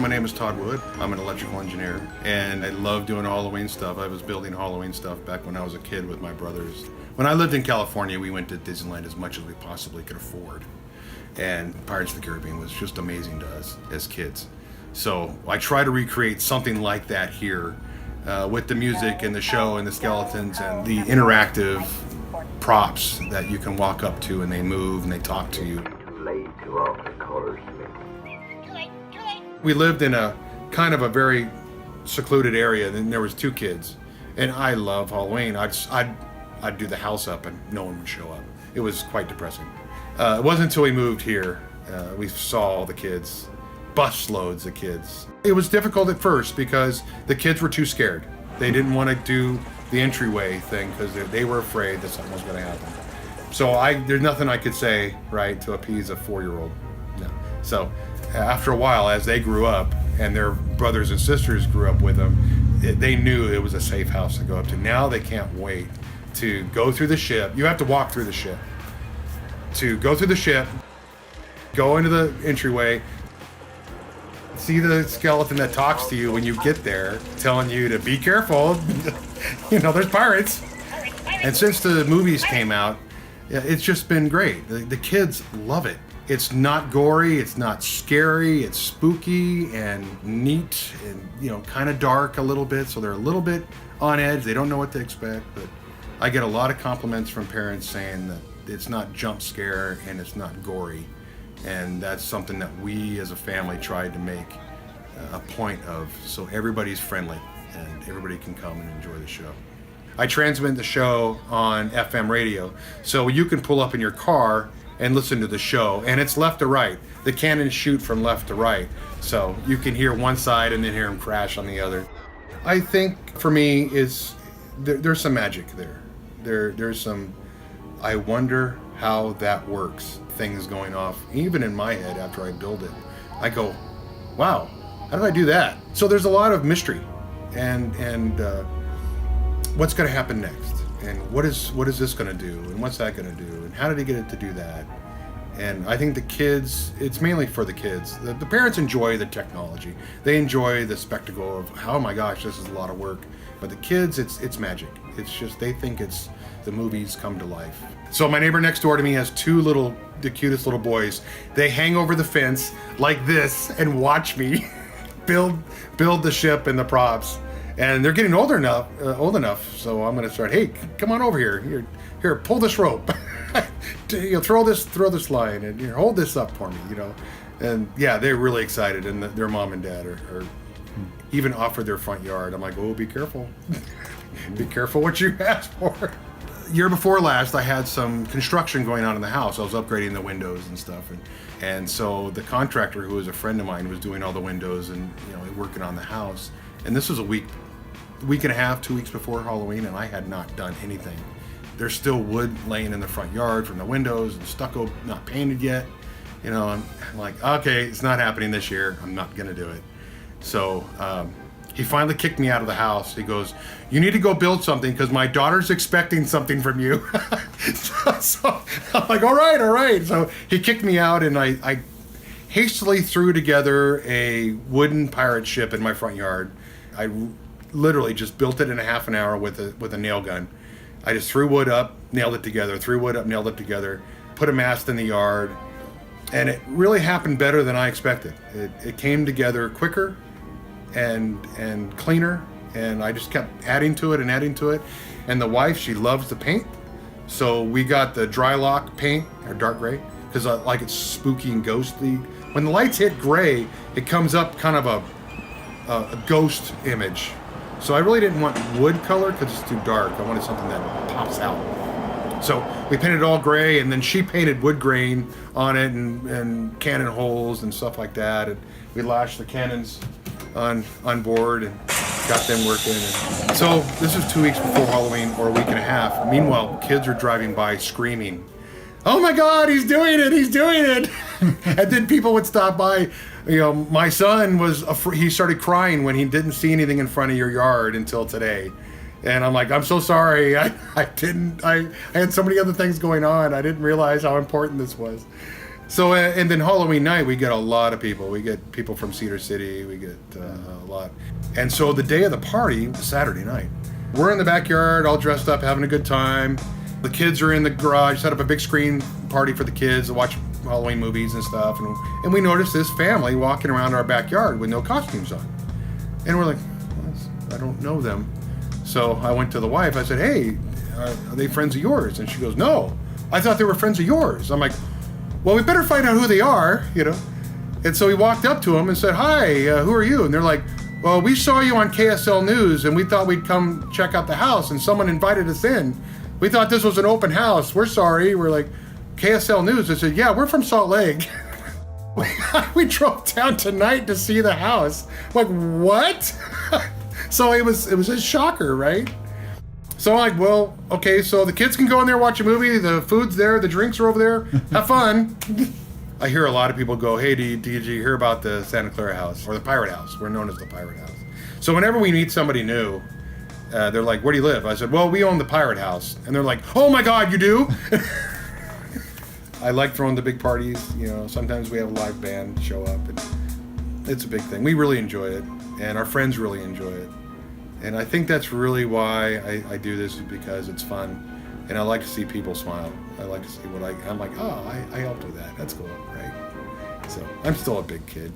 my name is Todd Wood. I'm an electrical engineer, and I love doing Halloween stuff. I was building Halloween stuff back when I was a kid with my brothers. When I lived in California, we went to Disneyland as much as we possibly could afford. And Pirates of the Caribbean was just amazing to us as kids. So I try to recreate something like that here with the music and the show and the skeletons and the interactive props that you can walk up to and they move and they talk to you. We lived in a kind of a very secluded area, and there was 2 kids, and I love Halloween. I'd do the house up and no one would show up. It was quite depressing. It wasn't until we moved here we saw all the kids, busloads of kids. It was difficult at first because the kids were too scared. They didn't want to do the entryway thing because they were afraid that something was going to happen. So there's nothing I could say, right, to appease a 4-year-old. No. So after a while, as they grew up and their brothers and sisters grew up with them, they knew it was a safe house to go up to. Now they can't wait to go through the ship. You have to walk through the ship. To go through the ship, go into the entryway, see the skeleton that talks to you when you get there, telling you to be careful. There's pirates. And since the movies came out, it's just been great. The kids love it. It's not gory, it's not scary, it's spooky and neat and, kind of dark a little bit, so they're a little bit on edge. They don't know what to expect, but I get a lot of compliments from parents saying that it's not jump scare and it's not gory. And that's something that we as a family tried to make a point of, so everybody's friendly and everybody can come and enjoy the show. I transmit the show on FM radio, so you can pull up in your car and listen to the show, and it's left to right. The cannons shoot from left to right, so you can hear one side and then hear them crash on the other. I think for me there's some magic there. There's some, I wonder how that works, things going off, even in my head after I build it. I go, wow, how did I do that? So there's a lot of mystery and what's gonna happen next? And what is this going to do? And what's that going to do? And how did he get it to do that? And I think the kids, it's mainly for the kids. The parents enjoy the technology. They enjoy the spectacle of, oh my gosh, this is a lot of work. But the kids, it's magic. It's just, they think it's the movies come to life. So my neighbor next door to me has 2 the cutest little boys. They hang over the fence like this and watch me build the ship and the props. And they're getting old enough, so I'm gonna start. Hey, come on over here. Here, pull this rope. Throw this line, and hold this up for me. And yeah, they're really excited, and their mom and dad are even offered their front yard. I'm like, oh, be careful, be careful what you ask for. Year before last, I had some construction going on in the house. I was upgrading the windows and stuff, and so the contractor, who was a friend of mine, was doing all the windows and working on the house. And this was a week and a half, 2 weeks before Halloween, and I had not done anything. There's still wood laying in the front yard from the windows and stucco not painted yet. I'm like, okay, it's not happening this year. I'm not gonna do it. So he finally kicked me out of the house. He goes, you need to go build something because my daughter's expecting something from you. so I'm like, all right. So he kicked me out, and I hastily threw together a wooden pirate ship in my front yard. I literally just built it in a half an hour with a nail gun. I just threw wood up, nailed it together, put a mast in the yard, and it really happened better than I expected. It came together quicker and cleaner, and I just kept adding to it. And the wife, she loves to paint, so we got the dry lock paint, or dark gray, because I like it's spooky and ghostly. When the lights hit gray, it comes up kind of a ghost image. So I really didn't want wood color because it's too dark. I wanted something that pops out. So we painted it all gray, and then she painted wood grain on it and cannon holes and stuff like that. And we lashed the cannons on board and got them working. And so this was 2 weeks before Halloween, or a week and a half. Meanwhile, kids are driving by screaming, oh my God, he's doing it. And then people would stop by. My son he started crying when he didn't see anything in front of your yard until today. And I'm like, I'm so sorry. I had so many other things going on. I didn't realize how important this was. So, and then Halloween night, we get a lot of people. We get people from Cedar City. We get a lot. And so the day of the party, Saturday night, we're in the backyard, all dressed up, having a good time. The kids are in the garage, set up a big screen party for the kids to watch Halloween movies and stuff. And we noticed this family walking around our backyard with no costumes on. And we're like, I don't know them. So I went to the wife. I said, hey, are they friends of yours? And she goes, no, I thought they were friends of yours. I'm like, well, we better find out who they are, you know. And so we walked up to them and said, hi, who are you? And they're like, well, we saw you on KSL News and we thought we'd come check out the house and someone invited us in. We thought this was an open house. We're sorry. We're like, KSL News. I said, yeah, we're from Salt Lake. We drove down tonight to see the house. Like, what? So it was a shocker, right? So I'm like, well, okay, so the kids can go in there, watch a movie, the food's there, the drinks are over there, have fun. I hear a lot of people go, hey, did you hear about the Santa Clara house, or the Pirate House? We're known as the Pirate House. So whenever we meet somebody new, they're like, where do you live? I said, well, we own the Pirate House. And they're like, oh my God, you do? I like throwing the big parties, you know, sometimes we have a live band show up, and it's a big thing. We really enjoy it, and our friends really enjoy it. And I think that's really why I do this, is because it's fun. And I like to see people smile. I like to see I'm like, oh, I helped with that. That's cool, right? So I'm still a big kid.